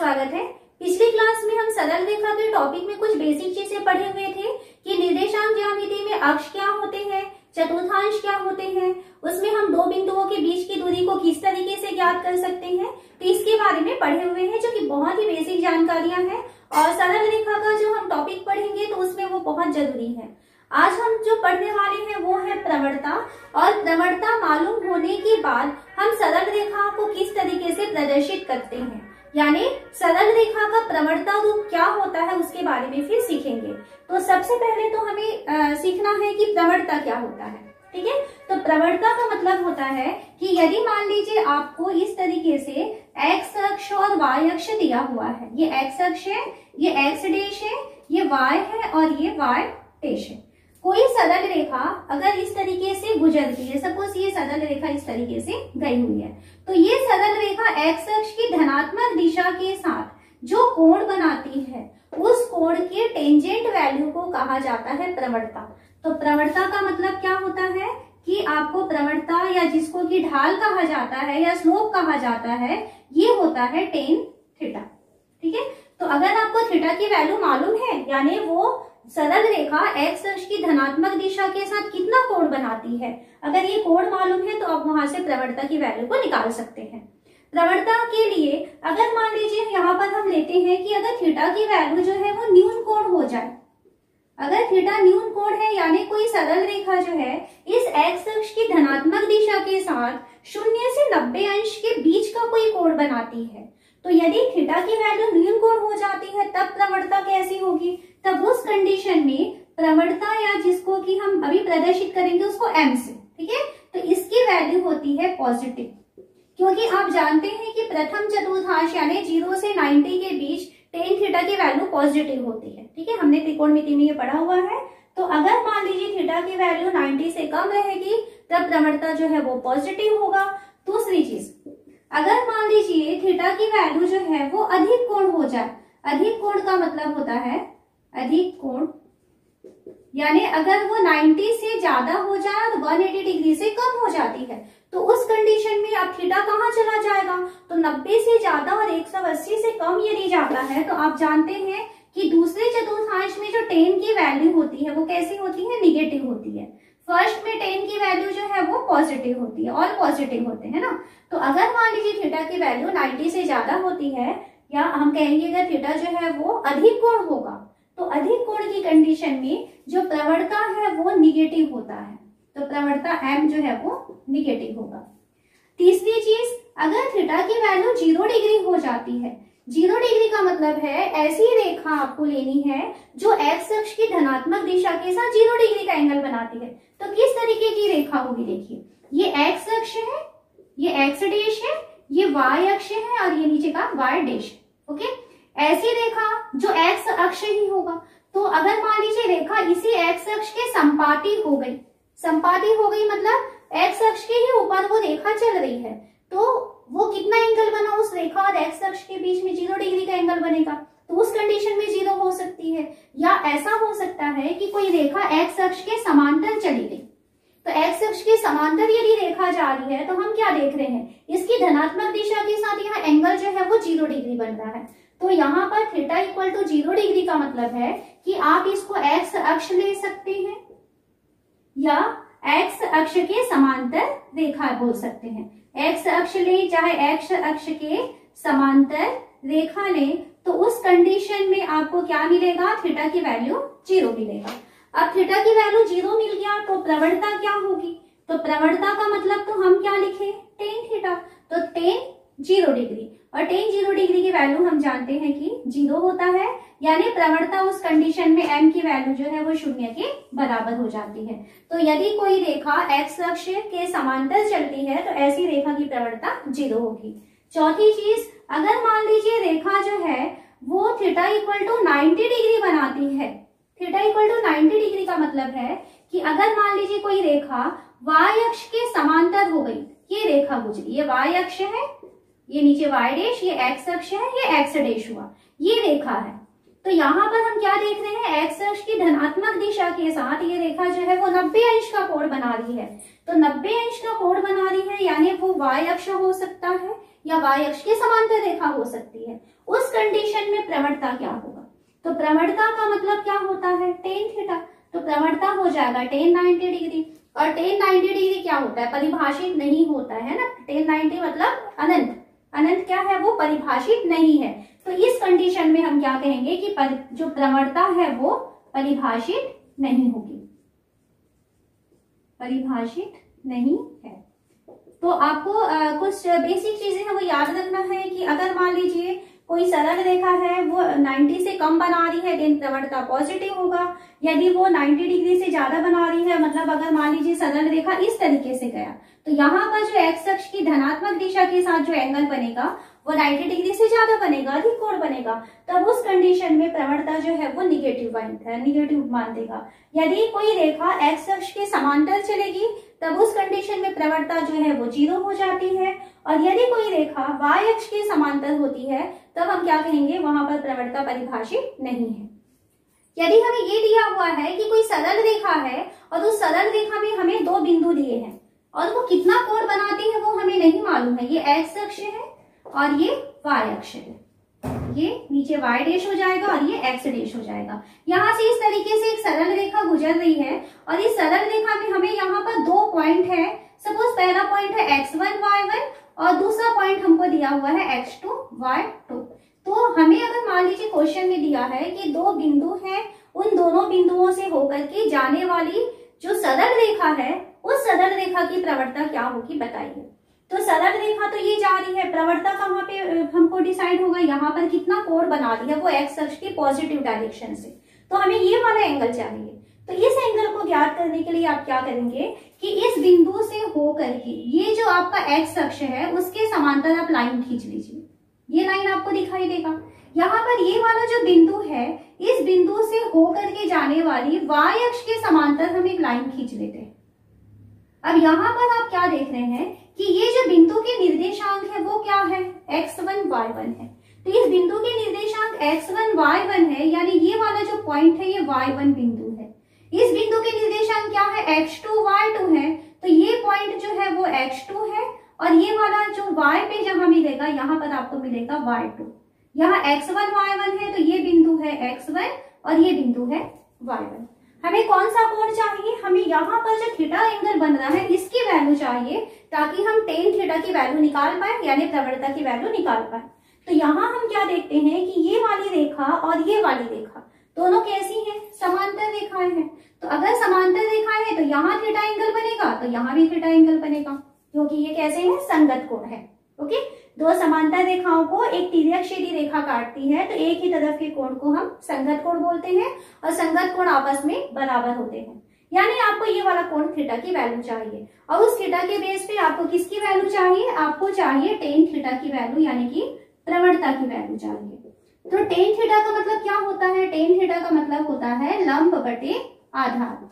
स्वागत है। पिछली क्लास में हम सरल रेखा के टॉपिक में कुछ बेसिक चीजें पढ़े हुए थे कि निर्देशांक ज्यामिति में अक्ष क्या होते हैं, चतुर्थांश क्या होते हैं, उसमें हम दो बिंदुओं के बीच की दूरी को किस तरीके से ज्ञात कर सकते हैं, तो इसके बारे में पढ़े हुए हैं, जो कि बहुत ही बेसिक जानकारियां हैं। और सरल रेखा का जो हम टॉपिक पढ़ेंगे तो उसमें वो बहुत जरूरी है। आज हम जो पढ़ने वाले हैं वो है प्रवणता, और प्रवणता मालूम होने के बाद हम सरल रेखा को किस तरीके से प्रदर्शित करते हैं, यानी सरल रेखा का प्रवणता रूप क्या होता है उसके बारे में फिर सीखेंगे। तो सबसे पहले तो हमें सीखना है कि प्रवणता क्या होता है। ठीक है, तो प्रवणता का मतलब होता है कि यदि मान लीजिए आपको इस तरीके से एक्स अक्ष और वाई अक्ष दिया हुआ है, ये एक्स अक्ष है, ये एक्स डैश है, ये वाई है और ये वाई डैश है। कोई सरल रेखा अगर इस तरीके से गुजरती है, सपोज ये सरल रेखा इस तरीके से गई हुई है, तो ये सरल रेखा एक्स अक्ष की धनात्मक दिशा के साथ जो कोण बनाती है उस कोण के टेंजेंट वैल्यू को कहा जाता है प्रवणता। तो प्रवणता का मतलब क्या होता है कि आपको प्रवणता या जिसको कि ढाल कहा जाता है या स्लोप कहा जाता है, ये होता है टेन थीटा। ठीक है, तो अगर आपको थीटा की वैल्यू मालूम है, यानी वो सरल रेखा एक्स अक्ष की धनात्मक दिशा के साथ कितना कोण बनाती है, अगर ये कोण मालूम है तो आप वहां से प्रवणता की वैल्यू को निकाल सकते हैं। प्रवणता के लिए अगर मान लीजिए यहाँ पर हम लेते हैं कि अगर थीटा की वैल्यू जो है वो न्यून कोण हो जाए, अगर थीटा न्यून कोण है यानी कोई सरल रेखा जो है इस एक्स अक्ष की धनात्मक दिशा के साथ 0 से 90 अंश के बीच का कोई कोण बनाती है, तो यदि थीटा की वैल्यू न्यून कोण हो जाती है तब प्रवणता कैसी होगी, तब उस कंडीशन में प्रवणता या जिसको कि हम अभी प्रदर्शित करेंगे उसको m से, ठीक है, तो इसकी वैल्यू होती है पॉजिटिव, क्योंकि आप जानते हैं कि प्रथम चतुर्थांश यानी 0 से 90 के बीच टेन थीटा की वैल्यू पॉजिटिव होती है। ठीक है, हमने त्रिकोणमिति में ये पढ़ा हुआ है। तो अगर मान लीजिए थीटा की वैल्यू 90 से कम रहेगी तब प्रवणता जो है वो पॉजिटिव होगा। दूसरी चीज, अगर मान लीजिए थीटा की वैल्यू जो है वो अधिक कोण हो जाए, अधिक कोण का मतलब होता है अधिक कोण, यानी अगर वो 90 से ज्यादा हो जाए और 180 डिग्री से कम हो जाती है, तो उस कंडीशन में अब थीटा कहाँ चला जाएगा, तो 90 से ज्यादा और 180 से कम यदि जाता है तो आप जानते हैं कि दूसरे चतुर्थांश में जो टेन की वैल्यू होती है वो कैसी होती है, निगेटिव होती है। फर्स्ट में टेन की वैल्यू जो है वो पॉजिटिव होती है और पॉजिटिव होते हैं ना। तो अगर मान लीजिए थीटा की वैल्यू 90 से ज्यादा होती है, या हम कहेंगे अगर थीटा जो है वो अधिक कोण होगा, तो अधिक कोण की कंडीशन में जो प्रवणता है वो निगेटिव होता है, तो प्रवणता m जो है वो निगेटिव होगा। तीसरी चीज, अगर थीटा की वैल्यू 0 डिग्री हो जाती है, 0 डिग्री का मतलब है ऐसी रेखा आपको लेनी है जो एक्स अक्ष की धनात्मक दिशा के साथ 0 डिग्री का एंगल बनाती है। तो किस तरीके की रेखा होगी, देखिए ये एक्स अक्ष है, ये एक्स डैश है, ये वाई अक्ष है और ये नीचे का वाई डैश। ओके, ऐसी रेखा जो एक्स अक्ष ही होगा, तो अगर मान लीजिए रेखा इसी एक्स अक्ष के संपाती हो गई, संपाती हो गई मतलब एक्स अक्ष के ही ऊपर वो रेखा चल रही है, तो वो कितना एंगल बना उस रेखा और एक्स अक्ष के बीच में, 0 डिग्री का एंगल बनेगा। तो उस कंडीशन में 0 हो सकती है, या ऐसा हो सकता है कि कोई रेखा एक्स अक्ष के समांतर चली गई, तो एक्स अक्ष के समांतर यदि रेखा जा रही है तो हम क्या देख रहे हैं, इसकी धनात्मक दिशा के साथ यहाँ एंगल जो है वो 0 डिग्री बन रहा है। तो यहाँ पर थीटा इक्वल टू 0 डिग्री का मतलब है कि आप इसको एक्स अक्ष ले सकते हैं या एक्स अक्ष के समांतर रेखा बोल सकते हैं। एक्स अक्ष ले चाहे एक्स अक्ष के समांतर रेखा ले, तो उस कंडीशन में आपको क्या मिलेगा, थीटा की वैल्यू 0 मिलेगा। अब थीटा की वैल्यू 0 मिल गया तो प्रवणता क्या होगी, तो प्रवणता का मतलब तो हम क्या लिखे, टेन थीटा, तो टेन 0 डिग्री, और टेन 0 डिग्री की वैल्यू हम जानते हैं कि 0 होता है, यानी प्रवणता उस कंडीशन में m की वैल्यू जो है वो 0 के बराबर हो जाती है। तो यदि कोई रेखा x अक्ष के समांतर चलती है तो ऐसी रेखा की प्रवणता 0 होगी। चौथी चीज, अगर मान लीजिए रेखा जो है वो थीटा इक्वल टू 90 डिग्री बनाती है, थीटा इक्वल टू 90 डिग्री का मतलब है कि अगर मान लीजिए कोई रेखा y अक्ष के समांतर हो गई, ये रेखा गुजरी, ये y अक्ष है, ये नीचे y डैश, ये x अक्ष है, ये x डैश हुआ, ये रेखा है, तो यहाँ पर हम क्या देख रहे हैं, एक्स अक्ष की धनात्मक दिशा के साथ ये रेखा जो है वो 90 अंश का कोण बना रही है। तो 90 अंश का कोण बना रही है यानी वो y अक्ष हो सकता है या y अक्ष के समांतर रेखा हो सकती है। उस कंडीशन में प्रवणता क्या होगा? तो प्रवणता का मतलब क्या होता है? Tan theta. तो प्रवणता हो जाएगा टेन 90 डिग्री। और टेन 90 डिग्री क्या होता है? परिभाषित नहीं होता है ना। टेन 90 मतलब अनंत। अनंत क्या है? वो परिभाषित नहीं है। तो इस कंडीशन में हम क्या कहेंगे कि जो प्रवणता है वो परिभाषित नहीं होगी, परिभाषित नहीं है। तो आपको कुछ बेसिक चीजें हैं वो याद रखना है कि अगर मान लीजिए कोई सरल रेखा है वो 90 से कम बना रही है देन प्रवणता पॉजिटिव होगा। यदि वो 90 डिग्री से ज्यादा बना रही है, मतलब अगर मान लीजिए सरल रेखा इस तरीके से गया, तो यहाँ पर जो एक्स अक्ष की धनात्मक दिशा के साथ जो एंगल बनेगा वो 90 डिग्री से ज्यादा बनेगा, अधिक कोण बनेगा। तब उस कंडीशन में प्रवणता जो है वो निगेटिव मान देगा। यदि कोई रेखा एक्स अक्ष के समांतर चलेगी तब उस कंडीशन में प्रवणता जो है वो 0 हो जाती है। और यदि कोई रेखा y अक्ष के समांतर होती है तब हम क्या कहेंगे? वहां पर प्रवणता परिभाषित नहीं है। यदि हमें ये दिया हुआ है कि कोई सरल रेखा है और उस सरल रेखा में हमें दो बिंदु दिए हैं और वो कितना कोण बनाती है वो हमें नहीं मालूम है। ये x अक्ष है और ये y अक्ष है। ये नीचे y डैश हो जाएगा और ये x डैश हो जाएगा। यहाँ से इस तरीके से एक सरल रेखा गुजर रही है और इस सरल रेखा में हमें यहाँ पर दो पॉइंट है। सपोज पहला पॉइंट है x1 y1 और दूसरा पॉइंट हमको दिया हुआ है x2 y2। तो हमें अगर मान लीजिए क्वेश्चन में दिया है कि दो बिंदु हैं, उन दोनों बिंदुओं से होकर के जाने वाली जो सरल रेखा है उस सरल रेखा की प्रवणता क्या होगी बताइए। तो सरल रेखा तो ये जा रही है, प्रवणता कहाँ पे हमको डिसाइड होगा? यहाँ पर कितना कोण बना रही है वो एक्स अक्ष के पॉजिटिव डायरेक्शन से। तो हमें ये वाला एंगल चाहिए। तो इस एंगल को ज्ञात करने के लिए आप क्या करेंगे कि इस बिंदु से होकर के ये जो आपका एक्स अक्ष है उसके समांतर आप लाइन खींच लीजिए। ये लाइन आपको दिखाई देगा। यहाँ पर ये वाला जो बिंदु है इस बिंदु से होकर के जाने वाली y अक्ष के समांतर हम एक लाइन खींच लेते हैं। अब यहाँ पर आप क्या देख रहे हैं कि ये जो बिंदु के निर्देशांक है वो क्या है? x1 y1 है। तो इस बिंदु के निर्देशांक x1 y1 है यानी ये वाला जो पॉइंट है ये y1 बिंदु है। इस बिंदु के निर्देशांक क्या है? x2 y2 है। तो ये पॉइंट जो है वो x2 है और ये वाला जो y पे जहां मिलेगा यहाँ पर आपको मिलेगा y2। यहाँ x1 y1 है तो ये बिंदु है x1 और ये बिंदु है y1। हमें कौन सा कोण चाहिए? हमें यहाँ पर जो थीटा एंगल बन रहा है इसकी वैल्यू चाहिए ताकि हम टेन थीटा की वैल्यू निकाल पाए यानी प्रवणता की वैल्यू निकाल पाए। तो यहाँ हम क्या देखते हैं कि ये वाली रेखा और ये वाली रेखा दोनों कैसी हैं? समांतर रेखाएं हैं। तो अगर समांतर रेखाएं हैं तो यहाँ थीटा एंगल बनेगा तो यहाँ भी थीटा एंगल बनेगा क्योंकि ये कैसे है? संगत कोण है। ओके, दो समांतर रेखाओं को एक तिर्यकछेदी रेखा काटती है तो एक ही तरफ के कोण को हम संगत कोण बोलते हैं और संगत कोण आपस में बराबर होते हैं। यानी आपको ये वाला कोण थीटा की वैल्यू चाहिए और उस थीटा के बेस पे आपको किसकी वैल्यू चाहिए? आपको चाहिए टेन थीटा की वैल्यू यानी कि प्रवणता की वैल्यू चाहिए। तो टेन थीटा का मतलब क्या होता है? टेन थीटा का मतलब होता है लंब बटे आधार।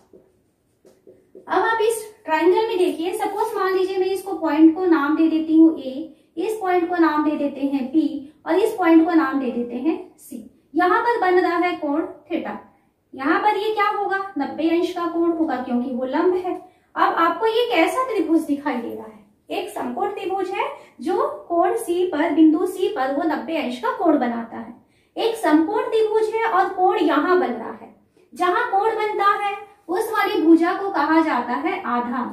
अब आप इस ट्राइंगल में देखिए, सपोज मान लीजिए मैं इसको पॉइंट को नाम दे देती हूँ A, इस पॉइंट को नाम दे देते हैं B और इस पॉइंट को नाम दे देते हैं C। यहाँ पर बन रहा है कोण थीटा। यहाँ पर ये क्या होगा? 90 अंश का कोण होगा क्योंकि वो लंब है। अब आपको ये कैसा त्रिभुज दिखाई दे रहा है? एक समकोण त्रिभुज है जो कोण C पर, बिंदु C पर वो 90 अंश का कोण बनाता है। एक समकोण त्रिभुज है और कोण यहाँ बन रहा है। जहां कोण बनता है उस वाली भुजा को कहा जाता है आधार।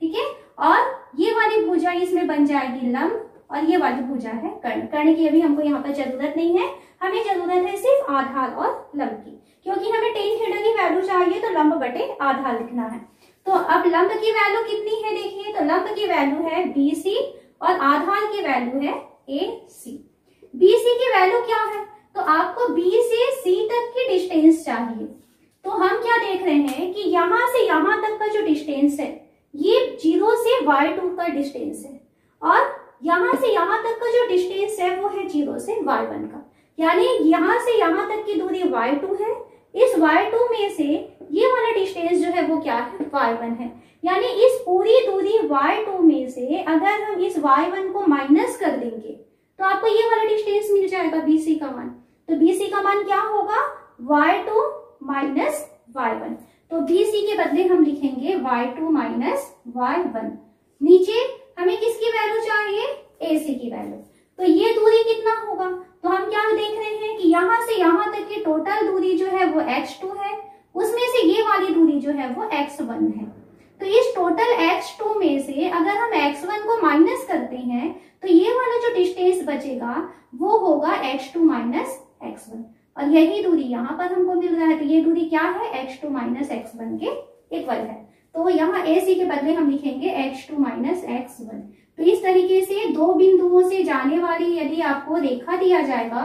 ठीक है, और ये वाली भुजा इसमें बन जाएगी लंब और ये वाली भुजा है कर्ण। कर्ण की अभी हमको यहाँ पर जरूरत नहीं है, हमें जरूरत है सिर्फ आधार और लंब की, क्योंकि हमें टेन थीटा की वैल्यू चाहिए तो लंब बटे आधार लिखना है। तो अब लंब की वैल्यू कितनी है? देखिए, तो लंब की वैल्यू है BC और आधार की वैल्यू है AC। BC की वैल्यू क्या है? तो आपको B से C तक की डिस्टेंस चाहिए। तो हम क्या देख रहे हैं कि यहाँ से यहाँ तक का जो डिस्टेंस है ये 0 से y2 का डिस्टेंस है और यहाँ से यहाँ तक का जो डिस्टेंस है वो है 0 से y1 का। यानी यहाँ से यहाँ तक की दूरी y2 है। इस y2 में से ये वाला डिस्टेंस जो है वो क्या है? y1 है। यानी इस पूरी दूरी y2 में से अगर हम इस y1 को माइनस कर देंगे तो आपको ये वाला डिस्टेंस मिल जाएगा BC का मान। तो BC का मान क्या होगा? y2 - minus y1। तो BC के बदले हम लिखेंगे y2 माइनस y1। नीचे हमें किसकी वैल्यू चाहिए, AC की वैल्यू। तो ये दूरी कितना होगा, तो हम क्या देख रहे हैं कि यहाँ से यहाँ तक की टोटल दूरी जो है वो x2 है, उसमें से ये वाली दूरी जो है वो x1 है। तो इस टोटल x2 में से अगर हम x1 को माइनस करते हैं तो ये वाला जो डिस्टेंस बचेगा वो होगा x2 माइनस x1, और यही दूरी यहाँ पर हमको मिल रहा है। तो ये दूरी क्या है, x2 माइनस x1 के इक्वल है। तो यहाँ AC के बदले हम लिखेंगे x2 माइनस x1। तो इस तरीके से दो बिंदुओं से जाने वाली यदि आपको रेखा दिया जाएगा,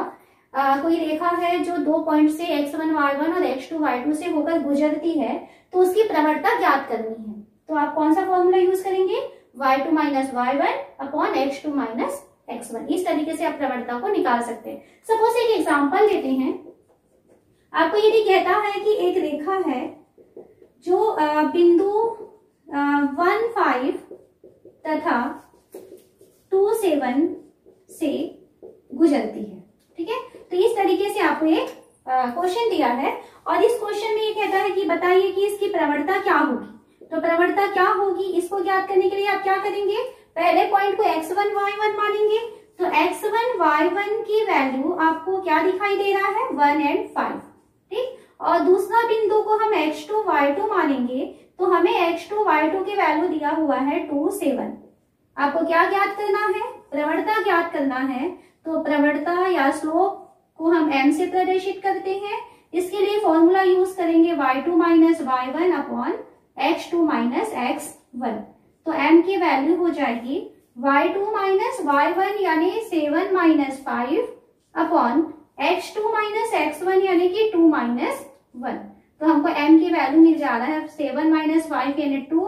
कोई रेखा है जो 2 पॉइंट से x1 y1 और x2 y2 से होकर गुजरती है, तो उसकी प्रवणता ज्ञात करनी है। तो आप कौन सा फॉर्मूला यूज करेंगे, y2 minus y1 upon x2 minus x1। इस तरीके से आप प्रवणता को निकाल सकते हैं। सपोज एक एग्जांपल लेते हैं। आपको यदि कहता है कि एक रेखा है जो बिंदु 1,5 तथा 2,7 से गुजरती है, ठीक है। तो इस तरीके से आपको एक क्वेश्चन दिया है, और इस क्वेश्चन में ये कहता है कि बताइए कि इसकी प्रवणता क्या होगी। तो प्रवणता क्या होगी, इसको ज्ञात करने के लिए आप क्या करेंगे, पहले पॉइंट को x1 y1 मानेंगे। तो x1 y1 की वैल्यू आपको क्या दिखाई दे रहा है, 1 और 5, ठीक। और दूसरा बिंदु को हम x2 y2 मानेंगे, तो हमें x2 y2 की वैल्यू दिया हुआ है 2 7। आपको क्या ज्ञात करना है, प्रवणता ज्ञात करना है। तो प्रवणता या स्लोप को हम m से प्रदर्शित करते हैं। इसके लिए फॉर्मूला यूज करेंगे y2 minus y1 upon x2 minus x1। तो m की वैल्यू हो जाएगी y2 माइनस y1 यानी 7 minus 5 upon x2 minus x1 यानी कि 2 माइनस 1। तो हमको m की वैल्यू मिल जा रहा है 7 माइनस 5 यानी 2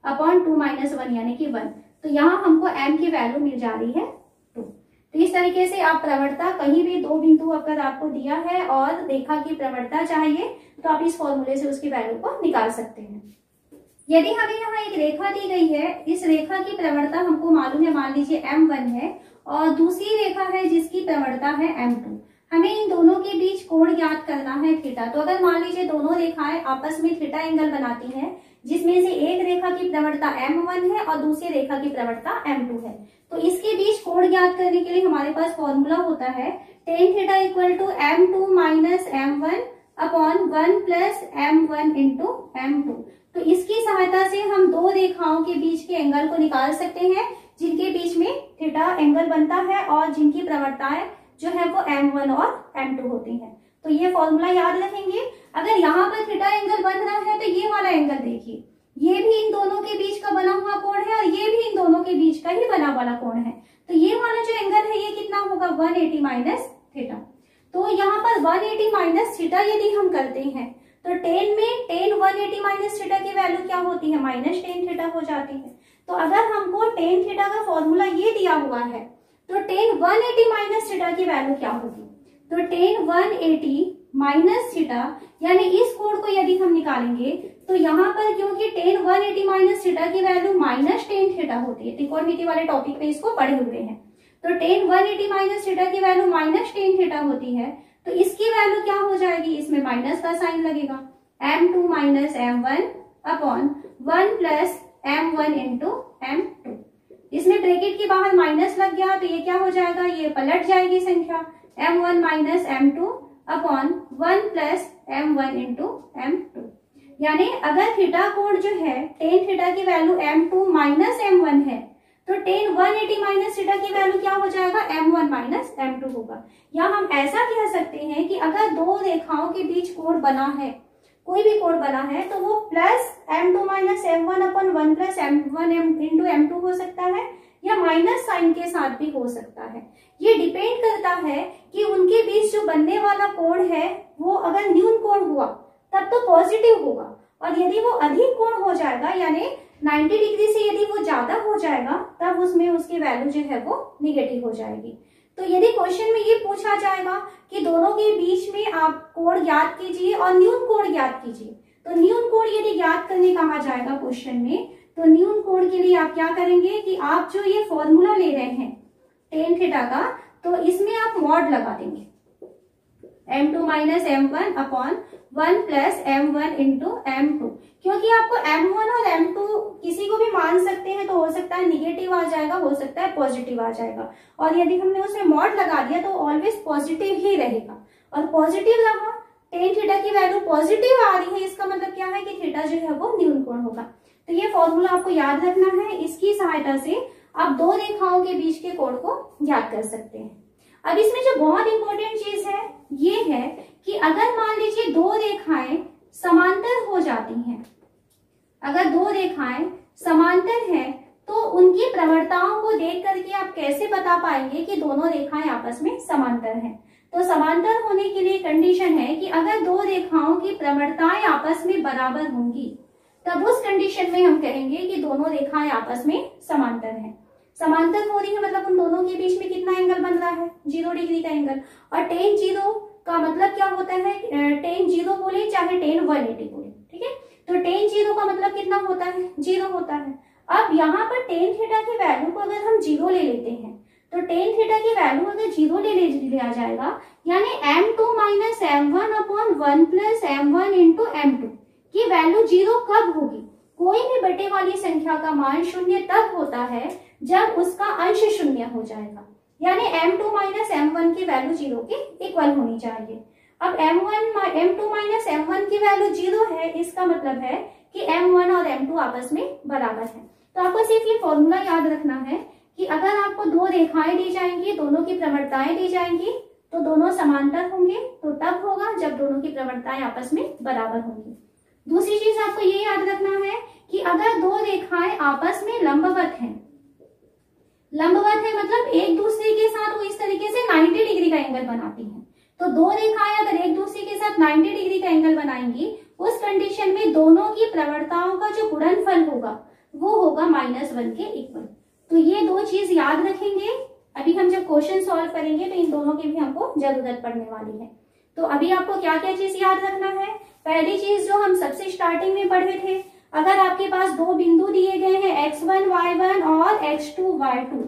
अपॉन 2 माइनस 1 यानी कि 1। तो यहाँ हमको m की वैल्यू मिल जा रही है 2। तो इस तरीके से आप प्रवणता कहीं भी दो बिंदु अगर आपको दिया है और रेखा की प्रवणता चाहिए तो आप इस फॉर्मूले से उसकी वैल्यू को निकाल सकते हैं। यदि हमें यहाँ एक रेखा दी गई है, इस रेखा की प्रवणता हमको मालूम है, मान लीजिए m1 है, और दूसरी रेखा है जिसकी प्रवणता है m2। हमें इन दोनों के बीच कोण ज्ञात करना है थीटा। तो अगर मान लीजिए दोनों रेखाएं आपस में थीटा एंगल बनाती हैं, जिसमें से एक रेखा की प्रवणता m1 है और दूसरी रेखा की प्रवणता m2 है, तो इसके बीच कोण ज्ञात करने के लिए हमारे पास फॉर्मूला होता है tan theta equal to m2 minus m1 upon 1 plus m1 into m2। तो इसकी सहायता से हम दो रेखाओं के बीच के एंगल को निकाल सकते हैं, जिनके बीच में थीटा एंगल बनता है और जिनकी प्रवणताएं जो है वो m1 और m2 होती हैं। तो ये फॉर्मूला याद रखेंगे। अगर यहाँ पर थीटा एंगल बन रहा है तो ये वाला एंगल देखिए, ये भी इन दोनों के बीच का बना हुआ कोण है और ये भी इन दोनों के बीच का ही बना वाला कोण है। तो ये वाला जो एंगल है ये कितना होगा, 180 माइनस थीटा। तो यहाँ पर 180 माइनस थीटा यदि हम करते हैं तो tan में tan 180 माइनस थीटा की वैल्यू क्या होती है, माइनस tan थीटा हो जाती है। तो अगर हमको tan थीटा का फॉर्मूला ये दिया हुआ है तो tan 180 माइनस थीटा की वैल्यू क्या होगी, तो tan 180 माइनस थीटा यानी इस कोण को यदि हम निकालेंगे तो यहाँ पर क्योंकि tan 180 माइनस थीटा की वैल्यू माइनस tan थीटा होती है, त्रिकोणमिति वाले टॉपिक पे इसको पढ़े हुए हैं। तो tan 180 माइनस थीटा की वैल्यू माइनस tan थीटा होती है, तो इसकी वैल्यू क्या हो जाएगी, इसमें माइनस का साइन लगेगा, m2 minus m1 upon 1 plus m1 into m2। इसमें ब्रैकेट के बाहर माइनस लग गया तो ये क्या हो जाएगा, ये पलट जाएगी संख्या, m1 minus m2 upon 1 plus m1 into m2। यानी अगर थीटा कोण जो है tan थीटा की वैल्यू m2 माइनस m1 है तो tan 180 माइनस थीटा की वैल्यू क्या हो जाएगा, m1 माइनस m2 होगा। या हम ऐसा कह सकते हैं कि अगर दो रेखाओं के बीच कोण बना है, कोई भी कोण बना है, तो वो प्लस m2 माइनस m1 अपन 1 प्लस m1 इंटू m2 हो सकता है, या माइनस साइन के साथ भी हो सकता है। ये डिपेंड करता है कि उनके बीच जो बनने वाला कोण है वो अगर न्यून कोण हुआ तब तो पॉजिटिव होगा, और यदि वो अधिक कोण हो जाएगा यानी 90 डिग्री से यदि वो ज्यादा हो जाएगा तब उसमें उसकी वैल्यू जो है वो निगेटिव हो जाएगी। तो यदि क्वेश्चन में ये पूछा जाएगा कि दोनों के बीच में आप कोण ज्ञात कीजिए और न्यून कोण ज्ञात कीजिए, तो न्यून कोण यदि ज्ञात करने कहा जाएगा क्वेश्चन में, तो न्यून कोण के लिए आप क्या करेंगे कि आप जो ये फॉर्मूला ले रहे हैं tan थीटा का, तो इसमें आप मॉड लगा देंगे। m2 minus m1 upon 1 plus m1 into m2। क्योंकि आपको m1 और m2 किसी को भी मान सकते हैं, तो हो सकता है निगेटिव आ जाएगा, हो सकता है पॉजिटिव आ जाएगा, और यदि हमने उसमें मॉड लगा दिया तो ऑलवेज पॉजिटिव ही रहेगा। और पॉजिटिव रहा, टेन थीटा की वैल्यू पॉजिटिव आ रही है, इसका मतलब क्या है कि थीटा जो है वो न्यून कोण होगा। तो ये फॉर्मूला आपको याद रखना है, इसकी सहायता से आप दो रेखाओं के बीच के कोण को ज्ञात कर सकते हैं। अब इसमें जो बहुत इंपॉर्टेंट चीज है ये है कि अगर मान लीजिए दो रेखाएं समांतर हो जाती हैं, अगर दो रेखाएं समांतर हैं तो उनकी प्रवणताओं को देख करके आप कैसे बता पाएंगे कि दोनों रेखाएं आपस में समांतर हैं। तो समांतर होने के लिए कंडीशन है कि अगर दो रेखाओं की प्रवणताएं आपस में बराबर होंगी, तब उस कंडीशन में हम कहेंगे कि दोनों रेखाएं आपस में समांतर हैं। समांतर हो रही है मतलब उन दोनों के बीच में कितना एंगल बन रहा है, 0 डिग्री का एंगल। और टेन 0 का मतलब क्या होता है, टेन 0 बोले चाहे टेन 180 बोले, ठीक है। तो टेन 0 का मतलब कितना होता है, 0 होता है। अब यहाँ पर टेन थीटा की वैल्यू को अगर हम 0 ले लेते हैं, तो टेन थीटा की वैल्यू अगर 0 ले लिया जाएगा, यानी m2 minus m1 upon 1 plus m1 into m2 की वैल्यू 0 कब होगी? कोई भी बटे वाली संख्या का मान शून्य तब होता है जब उसका अंश शून्य हो जाएगा, यानी m2 माइनस m1 की वैल्यू 0 के इक्वल होनी चाहिए। अब m2 माइनस m1 की वैल्यू 0 है, इसका मतलब है कि m1 और m2 आपस में बराबर है। तो आपको सिर्फ ये फॉर्मूला याद रखना है कि अगर आपको दो रेखाएं दी जाएंगी, दोनों की प्रवणताएं दी जाएंगी, तो दोनों समांतर होंगे, तो तब होगा जब दोनों की प्रवणताएं आपस में बराबर होंगी। दूसरी चीज आपको ये याद रखना है कि अगर दो रेखाएं आपस में लंबवत हैं, लंबवत है मतलब एक दूसरे के साथ वो इस तरीके से 90 डिग्री का एंगल बनाती हैं, तो दो रेखाएं अगर एक दूसरे के साथ 90 डिग्री का एंगल बनाएंगी, उस कंडीशन में दोनों की प्रवणताओं का जो गुणनफल होगा वो होगा -1 के इक्वल। तो ये दो चीज याद रखेंगे, अभी हम जब क्वेश्चन सॉल्व करेंगे तो इन दोनों की भी हमको जरूरत पड़ने वाली है। तो अभी आपको क्या क्या चीज याद रखना है? पहली चीज जो हम सबसे स्टार्टिंग में पढ़े थे, अगर आपके पास दो बिंदु दिए गए हैं x1 y1 और x2 y2,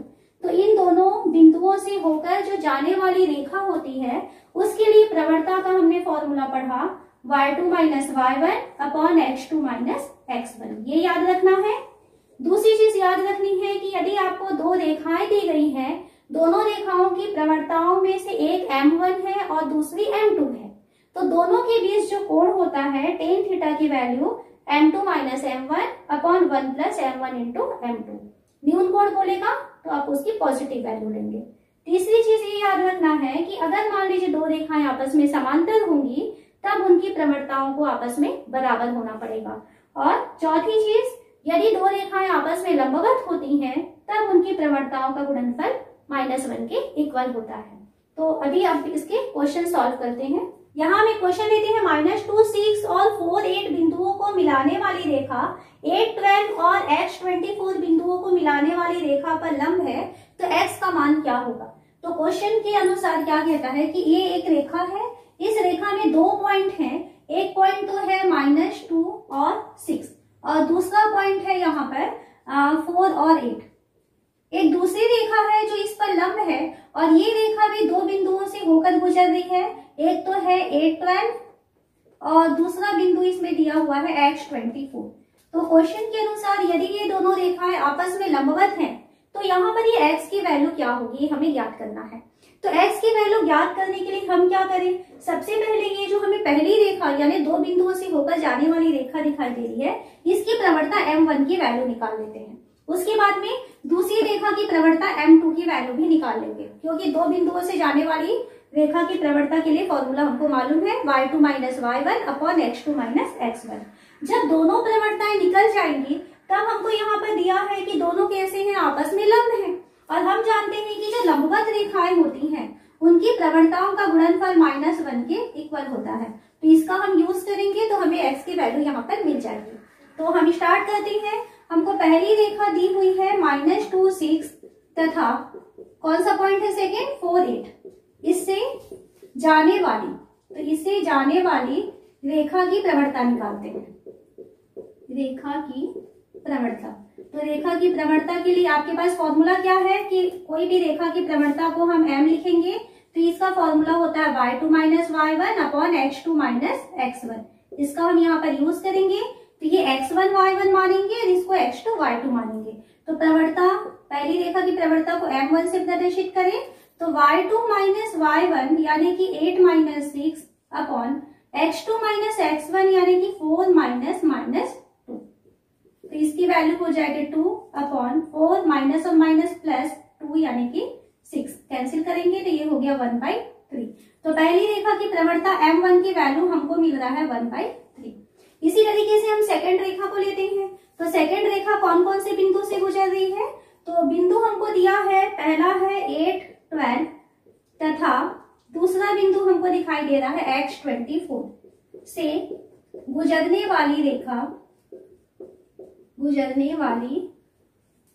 तो इन दोनों बिंदुओं से होकर जो जाने वाली रेखा होती है उसके लिए प्रवणता का हमने फॉर्मूला पढ़ा y2 minus y1 upon x2 minus x1, ये याद रखना है। दूसरी चीज याद रखनी है कि यदि आपको दो रेखाएं दी गई हैं, दोनों रेखाओं की प्रवणताओं में से एक m1 है और दूसरी m2 है, तो दोनों के बीच जो कोण होता है टेन थीटा की value m2 minus m1 upon 1 plus m1 into m2। न्यून कोण बोलेगा तो आप उसकी पॉजिटिव वैल्यू लेंगे। तीसरी चीज ये याद रखना है कि अगर मान लीजिए दो रेखाएं आपस में समांतर होंगी, तब उनकी प्रवणताओं को आपस में बराबर होना पड़ेगा। और चौथी चीज, यदि दो रेखाएं आपस में लंबवत होती हैं, तब उनकी प्रवणताओं का गुणनफल -1 के इक्वल होता है। तो अभी आप इसके क्वेश्चन सॉल्व करते हैं। यहाँ हमें क्वेश्चन देते हैं -2, 6 और 4, 8 बिंदुओं को मिलाने वाली रेखा 8, 12 और x24 बिंदुओं को मिलाने वाली रेखा पर लंब है, तो x का मान क्या होगा? तो क्वेश्चन के अनुसार क्या कहता है कि ये एक रेखा है, इस रेखा में दो पॉइंट हैं, एक पॉइंट तो है -2 और 6 और दूसरा पॉइंट है यहाँ पर 4 और 8। एक दूसरी रेखा है जो इस पर लंब है और ये रेखा भी दो बिंदुओं से होकर गुजर रही है, एक तो है 8, 12 और दूसरा बिंदु इसमें दिया हुआ है x24। तो क्वेश्चन के अनुसार यदि ये दोनों रेखाएं आपस में लंबवत हैं, तो यहाँ पर ये x की वैल्यू क्या होगी हमें ज्ञात करना है। तो x की वैल्यू ज्ञात करने के लिए हम क्या करें, सबसे पहले ये जो हमें पहली रेखा यानी दो बिंदुओं से होकर जाने वाली रेखा दिखाई दे रही है, इसकी प्रवणता m1 की वैल्यू निकाल लेते हैं। उसके बाद में दूसरी रेखा की प्रवणता m2 की वैल्यू भी निकाल लेंगे, क्योंकि दो बिंदुओं से जाने वाली रेखा की प्रवणता के लिए फॉर्मूला हमको मालूम है y2 minus y1 upon x2 minus x1। जब दोनों प्रवणताएं निकल जाएंगी, तब हमको यहाँ पर दिया है कि दोनों कैसे हैं, आपस में लंब हैं, और हम जानते हैं कि जो लंबवत रेखाएं होती हैं उनकी प्रवणताओं का गुणनफल -1 के इक्वल होता है। तो इसका हम यूज करेंगे तो हमें x की वैल्यू यहाँ पर मिल जाएगी। तो हम स्टार्ट करते हैं। हमको पहली रेखा दी हुई है -2, 6 तथा कौन सा पॉइंट है सेकेंड 4, 8। इससे जाने वाली, तो इससे जाने वाली रेखा की प्रवणता निकालते हैं। रेखा की प्रवणता, तो रेखा की प्रवणता के लिए आपके पास फॉर्मूला क्या है कि कोई भी रेखा की प्रवणता को हम m लिखेंगे, तो इसका फॉर्मूला होता है y2 minus y1 upon x2 minus x1। इसका हम यहाँ पर यूज करेंगे, तो ये x1 y1 मानेंगे और इसको x2 y2 मानेंगे। तो प्रवणता, पहली रेखा की प्रवणता को m1 से प्रदर्शित करें तो y2 माइनस y1 यानी कि 8 minus 6 upon x2 minus x1 यानी कि 4 माइनस माइनस 2। तो इसकी वैल्यू हो जाएगी 2 अपॉन 4 माइनस और माइनस प्लस 2 यानी कि 6। कैंसिल करेंगे तो ये हो गया 1/3। तो पहली रेखा की प्रवणता m1 की वैल्यू हमको मिल रहा है 1/3। इसी तरीके से हम सेकंड रेखा को लेते हैं। तो सेकंड रेखा कौन कौन से बिंदु से गुजर रही है? तो बिंदु हमको दिया है, पहला है 8, 12 तथा दूसरा बिंदु हमको दिखाई दे रहा है x 24 से गुजरने वाली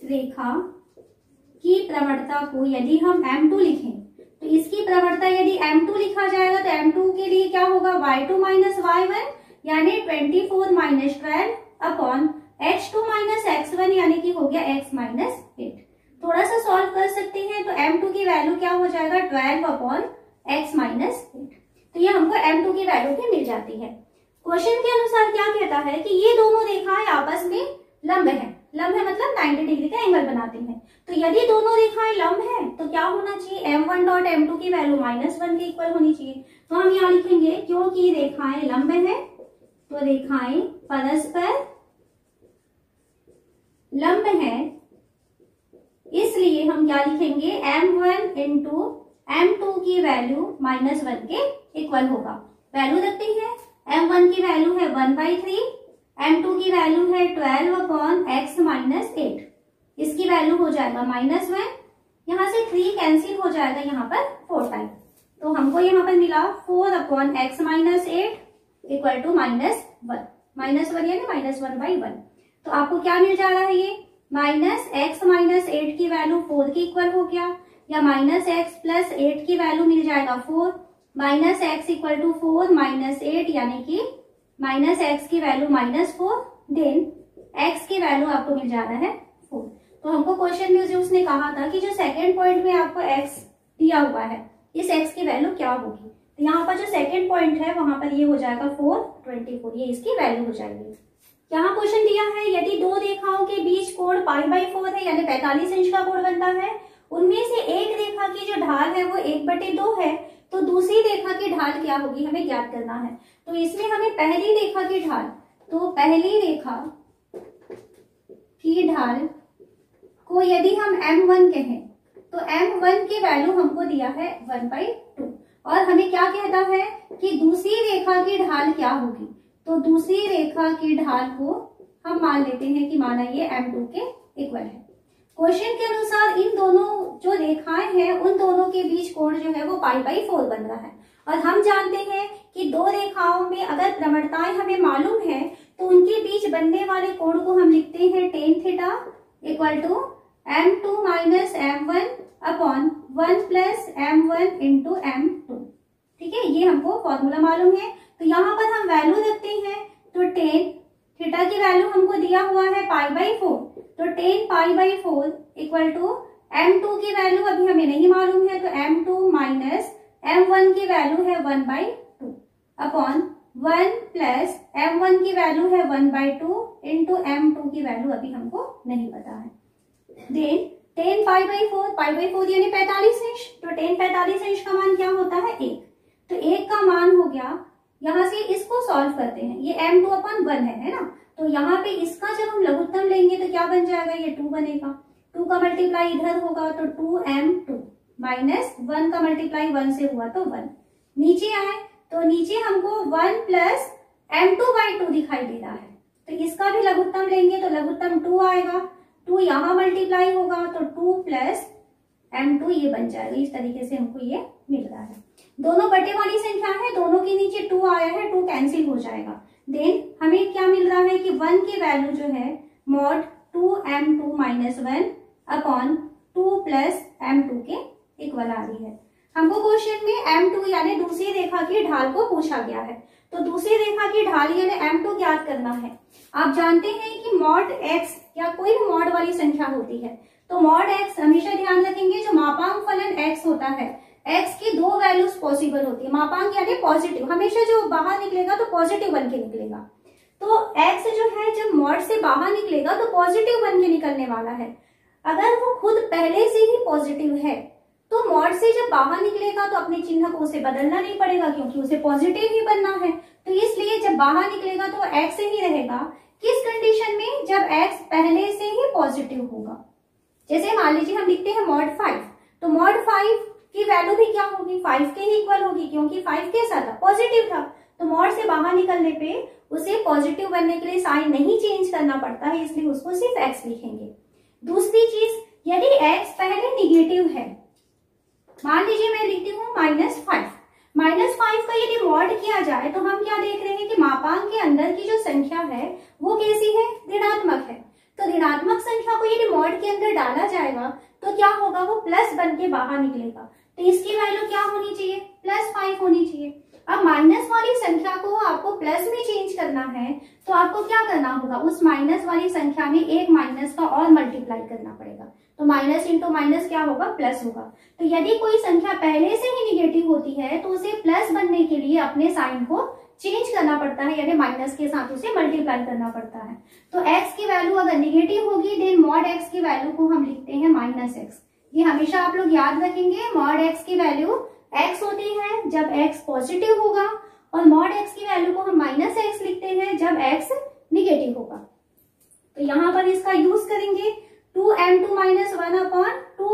रेखा की प्रवणता को यदि हम m2 लिखें तो इसकी प्रवणता यदि m2 लिखा जाएगा तो m2 के लिए क्या होगा y2 माइनस y1 यानी 24 minus 12 upon x2 minus x1 यानी कि हो गया x माइनस 8। थोड़ा सा सॉल्व कर सकते हैं तो m2 की वैल्यू क्या हो जाएगा 12 अपॉन x माइनस 8। तो ये हमको m2 की वैल्यू भी मिल जाती है। क्वेश्चन के अनुसार क्या कहता है कि ये दोनों रेखाएं आपस में लंब है। लंब है मतलब 90 डिग्री का एंगल बनाती हैं। तो यदि दोनों रेखाएं लंब है तो क्या होना चाहिए, m1 डॉट m2 की वैल्यू -1 के इक्वल होनी चाहिए। तो हम यहाँ लिखेंगे क्योंकि रेखाएं लंब है तो रेखाएं परस्पर लंब है, इसलिए हम क्या लिखेंगे m1 इंटू m2 की वैल्यू -1 के इक्वल होगा। वैल्यू रखते हैं, m1 की वैल्यू है 1/3, m2 की वैल्यू है 12 अपॉन x माइनस 8। इसकी वैल्यू हो जाएगा -1, यहाँ से 3 कैंसिल हो जाएगा, यहाँ पर 4 टाइम। तो हमको यहाँ पर मिला 4 upon x minus 8 equal to -1 यानी -1/1। तो आपको क्या मिल जा रहा है, ये -x माइनस 8 की वैल्यू 4 के इक्वल हो गया, या -x प्लस 8 की वैल्यू मिल जाएगा 4, -x इक्वल टू 4 माइनस 8 यानी कि -x की वैल्यू -4, देन x की वैल्यू आपको मिल जा रहा है 4। तो हमको क्वेश्चन में जो उसने कहा था कि जो सेकंड पॉइंट में आपको x दिया हुआ है, इस x की वैल्यू क्या होगी, तो यहाँ पर जो सेकंड पॉइंट है वहां पर ये हो जाएगा 4/24, ये इसकी वैल्यू हो जाएगी। यहाँ क्वेश्चन दिया है यदि दो रेखाओं के बीच कोण π/4 है यानी 45 इंच का कोण बनता है, उनमें से एक रेखा की जो ढाल है वो 1/2 है, तो दूसरी रेखा की ढाल क्या होगी हमें ज्ञात करना है। तो इसमें हमें पहली रेखा की ढाल, तो पहली रेखा की ढाल को यदि हम m1 कहें तो m1 की वैल्यू हमको दिया है 1/2, और हमें क्या कहता है कि दूसरी रेखा की ढाल क्या होगी, तो दूसरी रेखा की ढाल को हम मान लेते हैं कि माना ये m2 के इक्वल है। क्वेश्चन के अनुसार इन दोनों जो रेखाएं हैं उन दोनों के बीच कोण जो है वो π/4 बन रहा है, और हम जानते हैं कि दो रेखाओं में अगर प्रवणताएं हमें मालूम है तो उनके बीच बनने वाले कोण को हम लिखते हैं tan theta equal to m2 minus m1 upon 1 plus m1 into m2। ठीक है, ये हमको फॉर्मूला मालूम है। तो यहाँ पर हम वैल्यू रखते हैं, तो tan थीटा की वैल्यू हमको दिया हुआ है π/4, तो tan π/4 इक्वल टू m2 की वैल्यू अभी हमें नहीं मालूम है, तो m2 माइनस m1 की वैल्यू है 1/2 अपॉन 1 प्लस m1 की वैल्यू है 1/2 इंटू m2 की वैल्यू अभी हमको नहीं पता है। देन tan π/4 यानी 45 इंच, तो tan 45 इंच का मान क्या होता है 1, तो 1 का मान हो गया। यहाँ से इसको सॉल्व करते हैं, ये m2/1 है ना, तो यहाँ पे इसका जब हम लघुत्तम लेंगे तो क्या बन जाएगा, ये 2 बनेगा, 2 का मल्टीप्लाई इधर होगा तो 2m2 माइनस 1 का मल्टीप्लाई 1 से हुआ तो 1, नीचे आए तो नीचे हमको 1 प्लस m2/2 दिखाई दे रहा है, तो इसका भी लघुत्तम लेंगे तो लघुत्तम 2 आएगा, 2 यहाँ मल्टीप्लाई होगा तो 2 प्लस m2 ये बन जाएगा। इस तरीके से हमको ये मिल रहा है। दोनों बटे वाली संख्या है, दोनों के नीचे 2 आया है, 2 कैंसिल हो जाएगा। देन हमें क्या मिल रहा है कि 1 की वैल्यू जो है mod 2m2 minus 1 upon 2 plus m2 के इक्वल आ रही है। हमको क्वेश्चन में m2 यानी दूसरी रेखा की ढाल को पूछा गया है, तो दूसरी रेखा की ढाल यानी m2 ज्ञात करना है। आप जानते हैं कि मॉड x या कोई भी मॉड वाली संख्या होती है, तो मॉड x हमेशा ध्यान रखेंगे जो मापांक फलन x होता है एक्स की दो वैल्यूज पॉसिबल होती है। मापांक यानी पॉजिटिव, हमेशा जो बाहर निकलेगा तो पॉजिटिव बन के निकलेगा। तो एक्स जो है जब मॉड से बाहर निकलेगा तो पॉजिटिव बन के निकलने वाला है। अगर वो खुद पहले से ही पॉजिटिव है तो मॉड से जब बाहर निकलेगा तो अपने चिन्ह को उसे बदलना नहीं पड़ेगा, क्योंकि उसे पॉजिटिव ही बनना है। तो इसलिए जब बाहर निकलेगा तो एक्स ही रहेगा। किस कंडीशन में? जब एक्स पहले से ही पॉजिटिव होगा। जैसे मान लीजिए हम लिखते हैं मॉड 5, तो मॉड 5 की वैल्यू भी क्या होगी? 5 के ही इक्वल होगी, क्योंकि 5 कैसा था? पॉजिटिव था। तो मॉड से बाहर निकलने पे उसे पॉजिटिव बनने के लिए साइन नहीं चेंज करना पड़ता है, इसलिए उसको सिर्फ एक्स लिखेंगे। दूसरी चीज, यदि एक्स पहले निगेटिव है, मान लीजिए मैं लिखती हूँ -5, -5 का यदि मॉड किया जाए तो हम क्या देख रहे हैं कि मापांक के अंदर की जो संख्या है वो कैसी है? ऋणात्मक है। तो ऋणात्मक संख्या को यदि मॉड के अंदर डाला जाएगा तो क्या होगा? वो प्लस बन के बाहर निकलेगा। तो इसकी वैल्यू क्या होनी चाहिए? +5 होनी चाहिए। अब माइनस वाली संख्या को आपको प्लस में चेंज करना है तो आपको क्या करना होगा? उस माइनस वाली संख्या में एक माइनस का और मल्टीप्लाई करना पड़ेगा। तो माइनस इंटू माइनस क्या होगा? प्लस होगा। तो यदि कोई संख्या पहले से ही निगेटिव होती है तो उसे प्लस बनने के लिए अपने साइन को चेंज करना पड़ता है, यानी माइनस के साथ उसे मल्टीप्लाई करना पड़ता है। तो x की वैल्यू अगर निगेटिव होगी देन मॉड x की वैल्यू को हम लिखते हैं -x। ये हमेशा आप लोग याद रखेंगे। मॉड x की वैल्यू x होती है जब x पॉजिटिव होगा, और मॉड x की वैल्यू को हम -x लिखते हैं जब x निगेटिव होगा। तो यहाँ पर इसका यूज करेंगे 2m2 - 1/2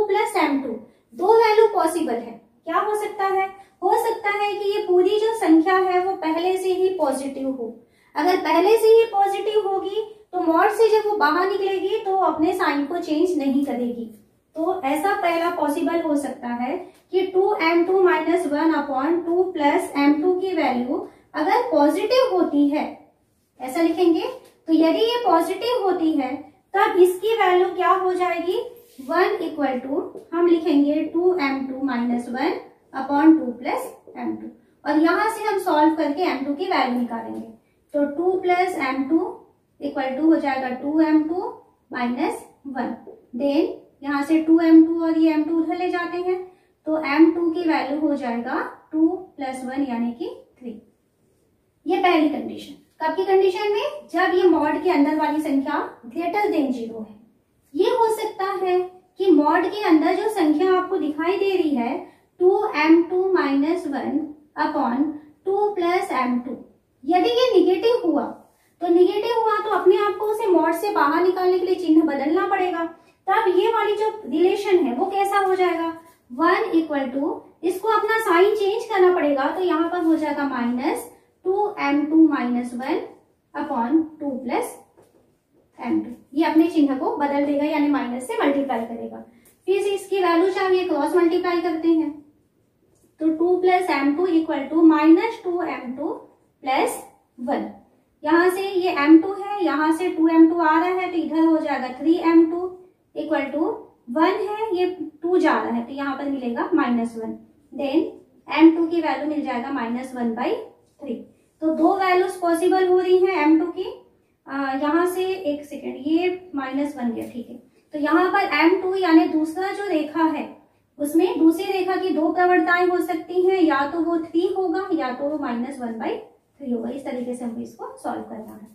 + m2। दो वैल्यू पॉसिबल है। क्या हो सकता है? हो सकता है कि ये पूरी जो संख्या है वो पहले से ही पॉजिटिव हो। अगर पहले से ही पॉजिटिव होगी तो मॉड से जब वो बाहर निकलेगी तो अपने साइन को चेंज नहीं करेगी। तो ऐसा पहला पॉसिबल हो सकता है कि 2m2 - 1/2 + m2 की वैल्यू अगर पॉजिटिव होती है, ऐसा लिखेंगे। तो यदि ये पॉजिटिव होती है तब इसकी वैल्यू क्या हो जाएगी? 1 = हम लिखेंगे 2m2 - 1/2 + m2, और यहां से हम सॉल्व करके m2 की वैल्यू निकालेंगे। तो 2 + m2 = हो जाएगा 2m2 - 1। देन यहाँ से 2m2 और ये m2 उधर ले जाते हैं, तो m2 की वैल्यू हो जाएगा 2 + 1 यानी कि 3। ये पहली कंडीशन। कब की कंडीशन में? जब ये मॉड के अंदर वाली संख्या ग्रेटर देन 0 है। ये हो सकता है कि मॉड के अंदर जो संख्या आपको दिखाई दे रही है 2m2 - 1/2 + m2, यदि ये निगेटिव हुआ तो अपने आप को उसे मॉड से बाहर निकालने के लिए चिन्ह बदलना पड़ेगा। तब ये वाली जो रिलेशन है वो कैसा हो जाएगा? 1 = इसको अपना साइन चेंज करना पड़ेगा, तो यहाँ पर हो जाएगा -2m2 - 1/2 + m2। ये अपने चिन्ह को बदल देगा, यानी माइनस से मल्टीप्लाई करेगा। फिर इसकी वैल्यू चाहिए, क्रॉस मल्टीप्लाई करते हैं। तो 2 + m2 = -2m2 + 1। यहाँ से ये m2 है, यहाँ से 2m2 आ रहा है तो इधर हो जाएगा 3m2 = 1 है, ये 2 जा रहा है तो यहाँ पर मिलेगा -1। देन m2 की वैल्यू मिल जाएगा -1/3। तो दो वैल्यूज पॉसिबल हो रही हैं m2 की। यहाँ से एक सेकेंड, ये -1 बन गया, ठीक है। तो यहाँ पर m2 यानी दूसरा जो रेखा है उसमें दूसरी रेखा की दो प्रवणताएं हो सकती हैं, या तो वो 3 होगा या तो वो -1/3 होगा। इस तरीके से हमको इसको सॉल्व करना है।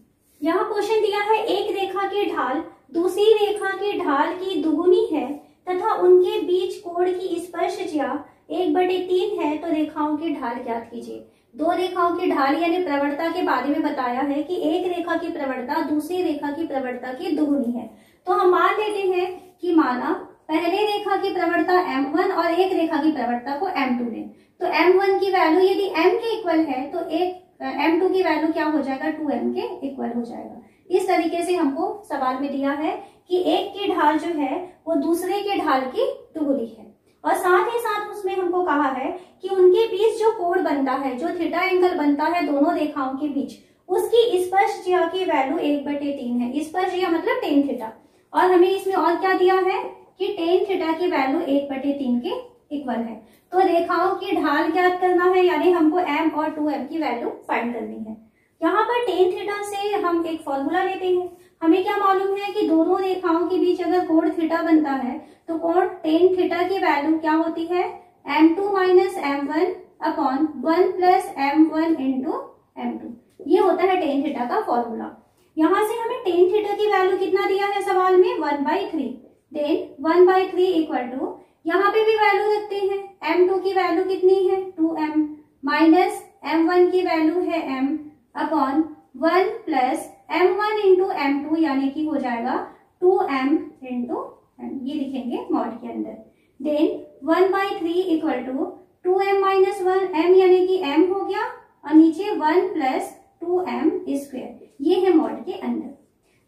यहाँ क्वेश्चन दिया है एक रेखा की ढाल दूसरी रेखा की ढाल की दुगुनी है तथा उनके बीच कोण की स्पर्शज्या 1/3 है, तो रेखाओं की ढाल ज्ञात कीजिए। दो रेखाओं की ढाल यानी प्रवणता के बारे में बताया है कि एक रेखा की प्रवणता दूसरी रेखा की प्रवणता की दुगुनी है। तो हम मान लेते हैं कि माना पहले रेखा की प्रवणता m1 और एक रेखा की प्रवणता को m2 लें। तो m1 की वैल्यू यदि m के इक्वल है तो एक m2 की वैल्यू क्या हो जाएगा? 2m के इक्वल हो जाएगा। इस तरीके से हमको सवाल में दिया है कि एक की ढाल जो है वो दूसरे के ढाल की दुगुनी है, और साथ ही साथ उसमें हमको कहा है कि उनके बीच जो कोण बनता है, जो थीटा एंगल बनता है दोनों रेखाओं के बीच, उसकी स्पर्शज्या की वैल्यू 1/3 है। स्पर्शज्या मतलब tan थीटा, और हमें इसमें और क्या दिया है कि tan थीटा की वैल्यू 1/3 के इक्वल है। तो रेखाओं की ढाल ज्ञात करना है, यानी हमको m और 2m की वैल्यू फाइंड करनी है। यहाँ पर tan थीटा से हम एक फॉर्मूला लेते हैं। हमें क्या मालूम है कि दोनों रेखाओं के बीच अगर कोण थीटा बनता है तो कोण tan थीटा की वैल्यू क्या होती है? m2 minus m1 upon 1 plus m1 into m2। ये होता है टेन थीटा का फॉर्मूला। यहाँ से हमें टेन थीटा की वैल्यू कितना दिया है सवाल में 1/3। देन 1/3 इक्वल टू यहाँ पे भी वैल्यू रखते हैं। m2 की वैल्यू कितनी है 2m माइनस m1 की वैल्यू है m upon 1 plus m1 into m2 यानी कि हो जाएगा 2m इंटू m, ये लिखेंगे मॉड के अंदर। Then 1/3 equal to 2m minus 1m यानी कि m हो गया और नीचे 1 प्लस 2m स्क्वायर, ये है मॉड के अंदर।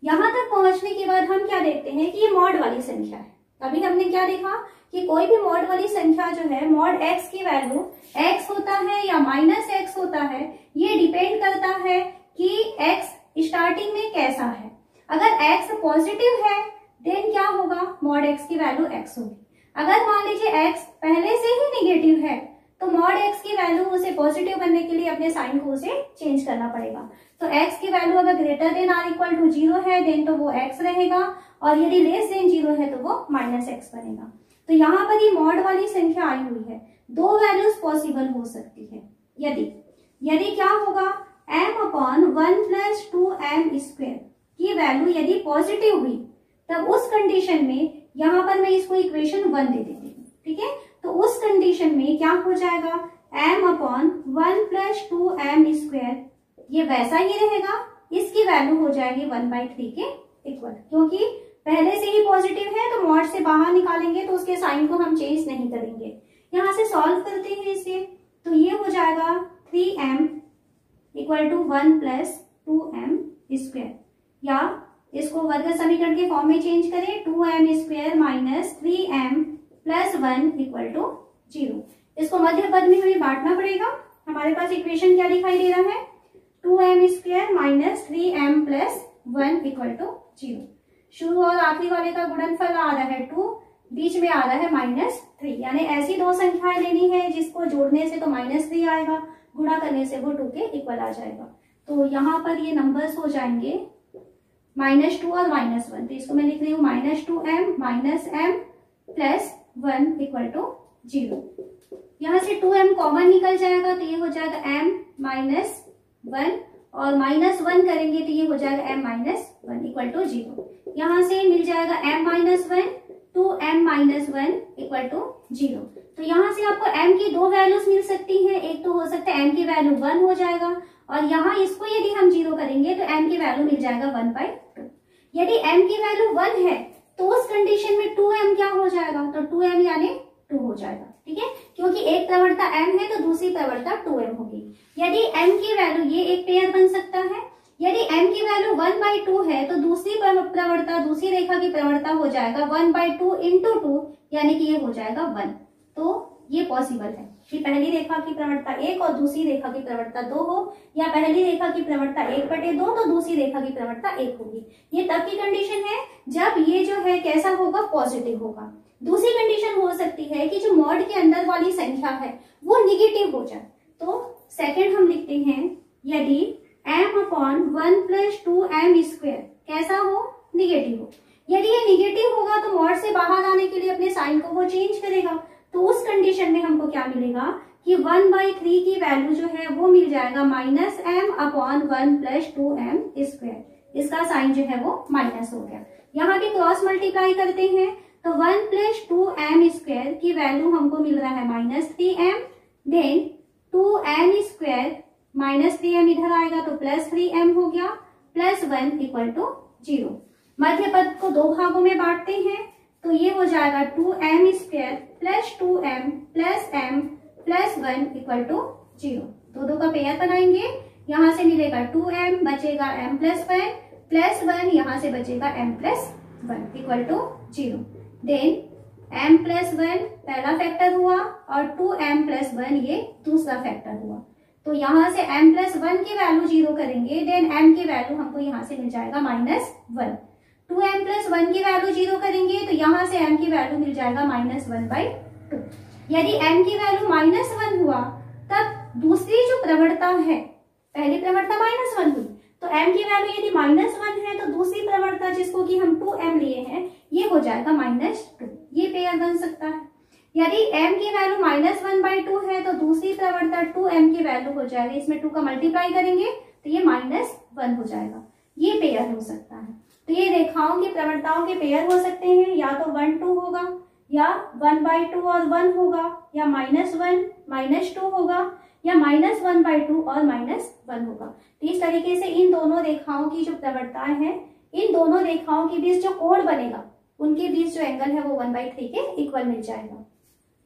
यहाँ तक पहुंचने के बाद हम क्या देखते हैं कि ये मॉड वाली संख्या है। अभी हमने क्या देखा कि कोई भी मॉड वाली संख्या जो है मॉड x की वैल्यू x होता है या माइनस x होता है, ये डिपेंड करता है कि x स्टार्टिंग में कैसा है। अगर x पॉजिटिव है देन क्या होगा, मॉड x की वैल्यू x होगी। अगर मान लीजिए x पहले से ही निगेटिव है तो मॉड x की वैल्यू उसे पॉजिटिव बनने के लिए अपने साइन को उसे चेंज करना पड़ेगा। तो x की वैल्यू अगर greater than or equal to 0 है देन तो वो x रहेगा और यदि लेस देन 0 है तो वो माइनस x बनेगा। तो यहाँ पर ये मॉड वाली संख्या आई हुई है, दो वैल्यूज पॉसिबल हो सकती है। यदि क्या होगा m upon 1 plus 2m square की वैल्यू यदि पॉजिटिव हुई तब उस कंडीशन में यहाँ पर मैं इसको इक्वेशन 1 दे देती हूँ, ठीक है। तो उस कंडीशन में क्या हो जाएगा m upon 1 plus 2m square, ये वैसा ही रहेगा, इसकी वैल्यू हो जाएगी 1/3 के इक्वल, क्योंकि पहले से ही पॉजिटिव है तो मॉड से बाहर निकालेंगे तो उसके साइन को हम चेंज नहीं करेंगे। यहाँ से सॉल्व करते हैं इसे, तो ये हो जाएगा 3m equal to 1 plus 2m square, या इसको वर्ग समीकरण के फॉर्म में चेंज करें 2m square minus 3m plus 1 equal to 0। इसको मध्य पद में हमें बांटना पड़ेगा। हमारे पास इक्वेशन क्या दिखाई दे रहा है 2m square minus 3m plus 1 equal to 0। शुरू और आखिरी वाले का गुणनफल आ रहा है 2, बीच में आ रहा है -3, यानी ऐसी दो संख्याएं लेनी है जिसको जोड़ने से तो -3 आएगा, गुणा करने से वो 2 के इक्वल आ जाएगा। तो यहाँ पर ये नंबर्स हो जाएंगे -2 और -1, तो इसको मैं लिख रही हूँ -2m minus m plus 1 equal to 0। यहाँ से 2m कॉमन निकल जाएगा तो ये हो जाएगा m माइनस 1 और -1 करेंगे तो ये हो जाएगा m माइनस 1 इक्वल टू 0। यहाँ से मिल जाएगा m minus 1 2m minus 1 equal to 0। तो यहाँ से आपको m की दो वैल्यूज मिल सकती हैं, एक तो हो सकता है m की वैल्यू 1 हो जाएगा और यहाँ इसको यदि हम 0 करेंगे तो m की वैल्यू मिल जाएगा 1/2। यदि m की वैल्यू 1 है तो उस कंडीशन में 2m क्या हो जाएगा, तो 2m यानी 2 हो जाएगा, ठीक है, क्योंकि एक प्रवणता m है तो दूसरी प्रवणता 2m होगी। यदि m की वैल्यू, ये एक पेयर बन सकता है, यदि m की वैल्यू 1/2 है तो दूसरी प्रवणता, दूसरी रेखा की प्रवणता हो जाएगा 1/2 इंटू 2 यानी कि ये हो जाएगा 1। तो ये पॉसिबल है कि पहली रेखा की प्रवणता 1 और दूसरी रेखा की प्रवणता 2 हो, या पहली रेखा की प्रवणता 1/2 तो दूसरी रेखा की प्रवणता 1 होगी। ये तब की कंडीशन है जब ये जो है कैसा होगा, पॉजिटिव होगा। दूसरी कंडीशन हो सकती है कि जो मॉड के अंदर वाली संख्या है वो निगेटिव हो जाए। तो सेकंड हम लिखते हैं यदि m upon 1 plus 2m square कैसा हो, निगेटिव हो। यदि ये निगेटिव होगा तो मॉड से बाहर आने के लिए अपने साइन को वो चेंज करेगा। तो उस कंडीशन में हमको क्या मिलेगा कि 1/3 की वैल्यू जो है वो मिल जाएगा -m upon 1 plus 2m square. इसका साइन जो है वो माइनस हो गया। यहाँ भी क्रॉस मल्टीप्लाई करते हैं तो 1 प्लस 2m स्क्वायर की वैल्यू हमको मिल रहा है -3m, then 2m square -3m इधर आएगा तो +3m हो गया, प्लस 1 इक्वल टू 0। मध्य पद को दो भागों में बांटते हैं तो ये हो जाएगा 2m square plus 2m plus m plus 1 equal to 0। दो का पेयर बनाएंगे, यहाँ से मिलेगा 2m बचेगा m प्लस 1 यहाँ से बचेगा m plus 1 equal to 0। Then m plus 1 पहला फैक्टर हुआ और 2m प्लस 1 ये दूसरा फैक्टर हुआ। तो यहाँ से m प्लस 1 की वैल्यू 0 करेंगे, देन m की वैल्यू हमको यहाँ से मिल जाएगा -1। 2m प्लस 1 की वैल्यू 0 करेंगे तो यहाँ से m की वैल्यू मिल जाएगा -1/2। यदि m की वैल्यू -1 हुआ तब दूसरी जो प्रवणता है, पहली प्रवणता -1 हुई तो m की वैल्यू यदि -1 है तो दूसरी प्रवणता जिसको कि हम 2m लिए हैं ये हो जाएगा -2। ये पेयर बन सकता है। यदि m की वैल्यू -1/2 है तो दूसरी प्रवणता 2m की वैल्यू हो जाएगी, इसमें 2 का मल्टीप्लाई करेंगे तो ये -1 हो जाएगा। ये पेयर हो सकता है। तो ये रेखाओं की प्रवणताओं के पेयर हो सकते हैं, या तो 1 2 होगा, या 1/2 और 1 होगा, या -1 -2 होगा, या -1/2 और -1 होगा। तो इस तरीके से इन दोनों रेखाओं की जो प्रवणताएं हैं, इन दोनों रेखाओं के बीच जो कोण बनेगा उनके बीच जो एंगल है वो 1/3 के इक्वल मिल जाएगा।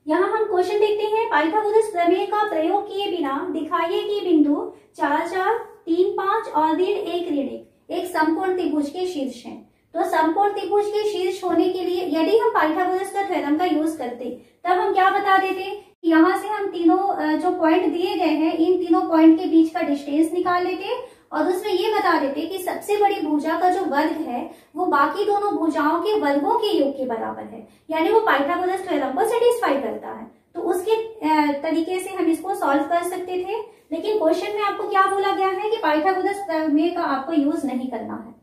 यहाँ हम क्वेश्चन देखते हैं, पाइथागोरस प्रमेय का प्रयोग किए बिना दिखाइए कि बिंदु 4 4 3 5 और ऋण 1 एक समकोण त्रिभुज के शीर्ष हैं। तो समकोण त्रिभुज के शीर्ष होने के लिए यदि हम पाइथागोरस का थ्योरम का यूज करते तब हम क्या बता देते, यहाँ से हम तीनों जो पॉइंट दिए गए हैं इन तीनों पॉइंट के बीच का डिस्टेंस निकाल लेते और उसमें ये बता देते कि सबसे बड़ी भुजा का जो वर्ग है वो बाकी दोनों भुजाओं के वर्गों के योग के बराबर है, यानी वो पाइथागोरस थ्योरम को सेटिस्फाई करता है। तो उसके तरीके से हम इसको सॉल्व कर सकते थे, लेकिन क्वेश्चन में आपको क्या बोला गया है कि पाइथागोरस प्रमेय का आपको यूज नहीं करना है।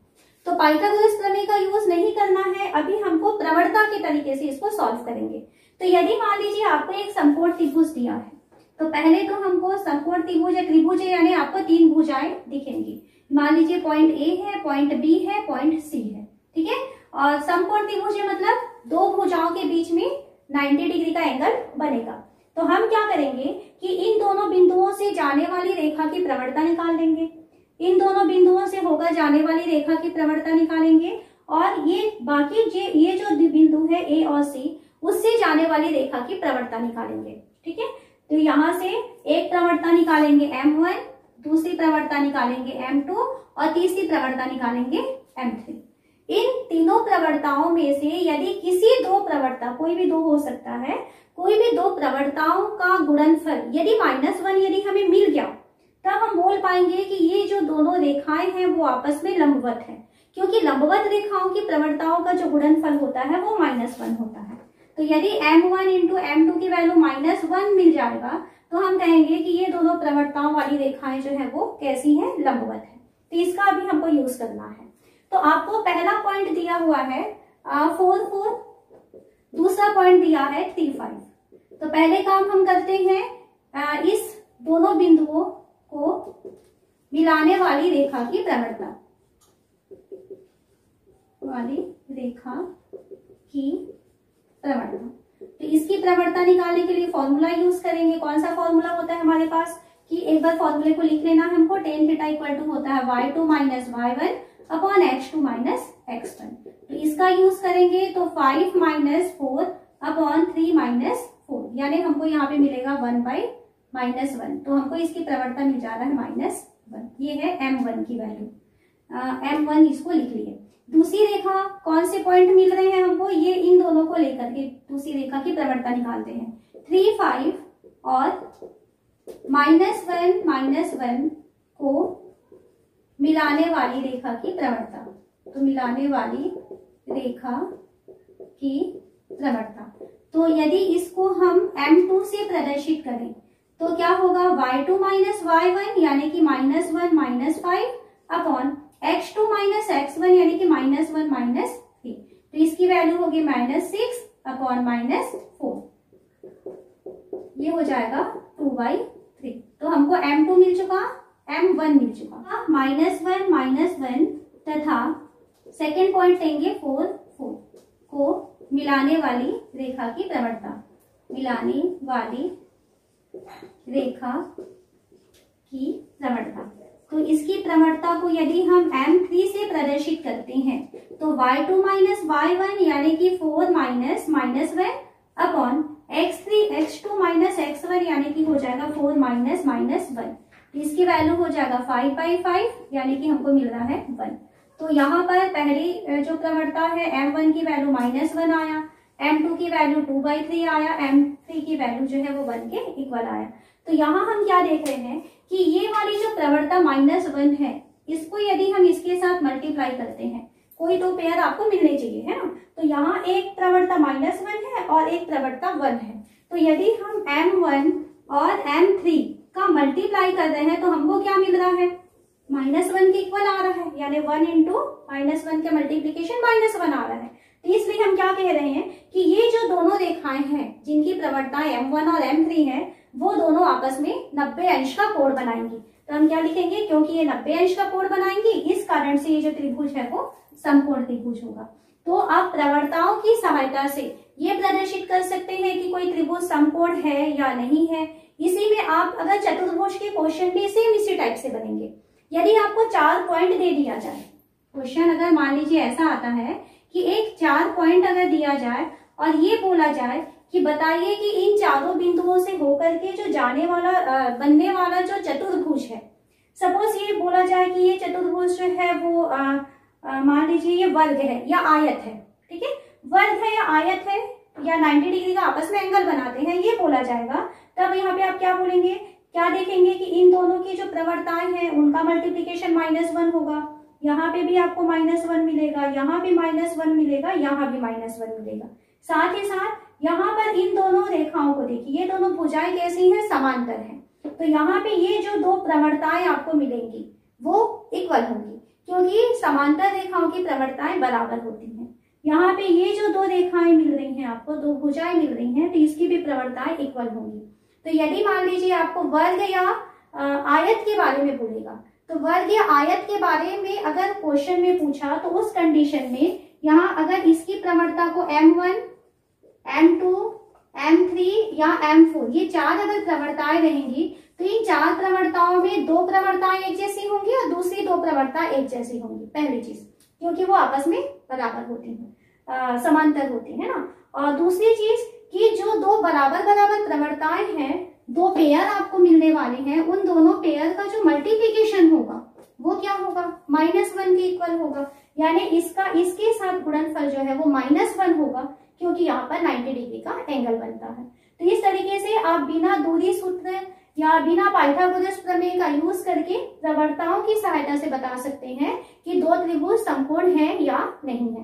तो पाइथागोरस प्रमेय का यूज नहीं करना है, अभी हमको प्रवणता के तरीके से इसको सॉल्व करेंगे। तो यदि मान लीजिए आपको एक समकोण त्रिभुज दिया है, तो पहले तो हमको समकोण त्रिभुज या त्रिभुज यानी आपको 3 भुजाएं दिखेंगी। मान लीजिए पॉइंट ए है, पॉइंट बी है, पॉइंट सी है, ठीक है। और समकोण त्रिभुज मतलब 2 भुजाओं के बीच में 90 डिग्री का एंगल बनेगा। तो हम क्या करेंगे कि इन दोनों बिंदुओं से जाने वाली रेखा की प्रवणता निकाल लेंगे, इन दोनों बिंदुओं से होकर जाने वाली रेखा की प्रवणता निकालेंगे, और ये बाकी ये जो बिंदु है ए और सी उससे जाने वाली रेखा की प्रवणता निकालेंगे, ठीक है। तो यहाँ से एक प्रवणता निकालेंगे m1, दूसरी प्रवणता निकालेंगे m2 और तीसरी प्रवणता निकालेंगे m3। इन तीनों प्रवणताओं में से यदि किसी दो प्रवणता, कोई भी दो हो सकता है, कोई भी दो प्रवणताओं का गुणनफल यदि -1 यदि हमें मिल गया तब हम बोल पाएंगे कि ये जो दोनों रेखाएं हैं वो आपस में लंबवत है, क्योंकि लंबवत रेखाओं की प्रवणताओं का जो गुणनफल होता है वो -1 होता है। तो यदि m1 इंटू m2 की वैल्यू -1 मिल जाएगा तो हम कहेंगे कि ये दोनों प्रवणताओं वाली रेखाएं जो है वो कैसी हैं, लंबवत है। तो इसका अभी हमको यूज करना है। तो आपको पहला पॉइंट दिया हुआ है 4 4, दूसरा पॉइंट दिया है 3 5। तो पहले काम हम करते हैं, इस दोनों बिंदुओं को मिलाने वाली रेखा की प्रवणता तो इसकी प्रवणता निकालने के लिए फॉर्मूला यूज करेंगे। कौन सा फॉर्मूला होता है हमारे पास कि एक बार फॉर्मूले को लिख लेना है हमको। tan थीटा इक्वल टू होता है y2 minus y1 upon x2 minus x1। तो इसका यूज करेंगे तो 5 माइनस 4 अपॉन 3 माइनस 4, यानी हमको यहाँ पे मिलेगा 1/-1। तो हमको इसकी प्रवणता मिल जा रहा है -1। ये है m1 की वैल्यू, m1 इसको लिख लिए। दूसरी रेखा कौन से पॉइंट मिल रहे हैं हमको, ये इन दोनों को लेकर के दूसरी रेखा की प्रवणता निकालते हैं। 3 5 और -1 को मिलाने वाली रेखा की प्रवणता। तो मिलाने वाली रेखा की प्रवणता, तो यदि इसको हम m2 से प्रदर्शित करें तो क्या होगा, y2 माइनस y1 यानी कि -1 -5 अपॉन x2 माइनस x1 यानी कि -1 -3। तो इसकी वैल्यू होगी -6 अपॉन -4, ये हो जाएगा 2/3। तो हमको m2 मिल चुका, m1 मिल चुका। -1 तथा सेकेंड पॉइंट लेंगे 4 4 को मिलाने वाली रेखा की प्रवणता, मिलाने वाली रेखा की प्रवणता। तो इसकी प्रवणता को यदि हम m3 से प्रदर्शित करते हैं तो y2 माइनस y1 यानी कि 4 minus -1 upon x2 minus x1 यानी कि हो जाएगा 4 माइनस -1। इसकी वैल्यू हो जाएगा 5/5 यानी कि हमको मिल रहा है 1। तो यहाँ पर पहली जो प्रवणता है m1 की वैल्यू -1 आया, m2 की वैल्यू 2/3 आया, m3 की वैल्यू जो है वो 1 के इक्वल आया। तो यहाँ हम क्या देख रहे हैं कि ये वाली जो प्रवणता -1 है, इसको यदि हम इसके साथ मल्टीप्लाई करते हैं, कोई दो पेयर आपको मिलने चाहिए, है ना। तो यहाँ एक प्रवणता -1 है और एक प्रवणता 1 है। तो यदि हम m1 और m3 का मल्टीप्लाई कर रहे हैं तो हमको क्या मिल रहा है, -1 के इक्वल आ रहा है, यानी 1 इंटू -1 का मल्टीप्लीकेशन -1 आ रहा है। तो इसलिए हम क्या कह रहे हैं कि ये जो दोनों रेखाएं हैं जिनकी प्रवणताएं M1 और M3 है, वो दोनों आपस में 90 अंश का कोण बनाएंगी। तो हम क्या लिखेंगे, क्योंकि ये 90 अंश का कोण बनाएंगी, इस कारण से ये जो त्रिभुज है वो समकोण त्रिभुज होगा। तो आप प्रवणताओं की सहायता से ये प्रदर्शित कर सकते हैं कि कोई त्रिभुज समकोण है या नहीं है। इसी में आप अगर चतुर्भुज के क्वेश्चन भी सेम इसी टाइप से बनेंगे। यदि आपको 4 पॉइंट दे दिया जाए, क्वेश्चन अगर मान लीजिए ऐसा आता है कि एक 4 पॉइंट अगर दिया जाए और ये बोला जाए कि बताइए कि इन चारों बिंदुओं से होकर के जो जाने वाला बनने वाला जो चतुर्भुज है, सपोज ये बोला जाए कि ये चतुर्भुज जो है वो मान लीजिए ये वर्ग है या आयत है, ठीक है, वर्ग है या आयत है या 90 डिग्री का आपस में एंगल बनाते हैं, ये बोला जाएगा। तब यहाँ पे आप क्या बोलेंगे, क्या देखेंगे कि इन दोनों की जो प्रवणताएं हैं उनका मल्टीप्लीकेशन -1 होगा। यहाँ पे भी आपको -1 मिलेगा, यहाँ भी -1 मिलेगा, यहाँ भी -1 मिलेगा। साथ ही साथ यहाँ पर इन दोनों रेखाओं को देखिए, ये दोनों भुजाएं कैसी हैं, समांतर हैं। तो यहाँ पे ये जो दो प्रवणताएं आपको मिलेंगी वो इक्वल होंगी, क्योंकि समांतर रेखाओं की प्रवणताएं बराबर होती हैं। यहाँ पे ये जो दो रेखाएं मिल रही हैं आपको, दो भुजाएं मिल रही हैं, तो इसकी भी प्रवणताएं इक्वल होंगी। तो यदि मान लीजिए आपको वर्ग या आयत के बारे में बोलेगा, तो वर्ग या आयत के बारे में अगर क्वेश्चन में पूछा तो उस कंडीशन में यहाँ अगर इसकी प्रवणता को M1, M2, M3 या M4 ये 4 अगर प्रवणताएं रहेंगी, तो इन 4 प्रवणताओं में 2 प्रवणताएं एक जैसी होंगी और दूसरी 2 प्रवणताएं एक जैसी होंगी। पहली चीज, क्योंकि वो आपस में बराबर होती हैं, समांतर होती है ना। और दूसरी चीज कि जो 2 बराबर प्रवणताएं हैं, 2 पेयर आपको मिलने वाले हैं, उन दोनों पेयर का जो मल्टीप्लीकेशन होगा वो क्या होगा, -1 के इक्वल होगा। यानी इसका इसके साथ गुणनफल जो है वो -1 होगा, क्योंकि यहाँ पर 90 डिग्री का एंगल बनता है। तो इस तरीके से आप बिना दूरी सूत्र या बिना पाइथागोरस प्रमेय का यूज करके प्रवणताओं की सहायता से बता सकते हैं कि 2 त्रिभुज समकोण है या नहीं है।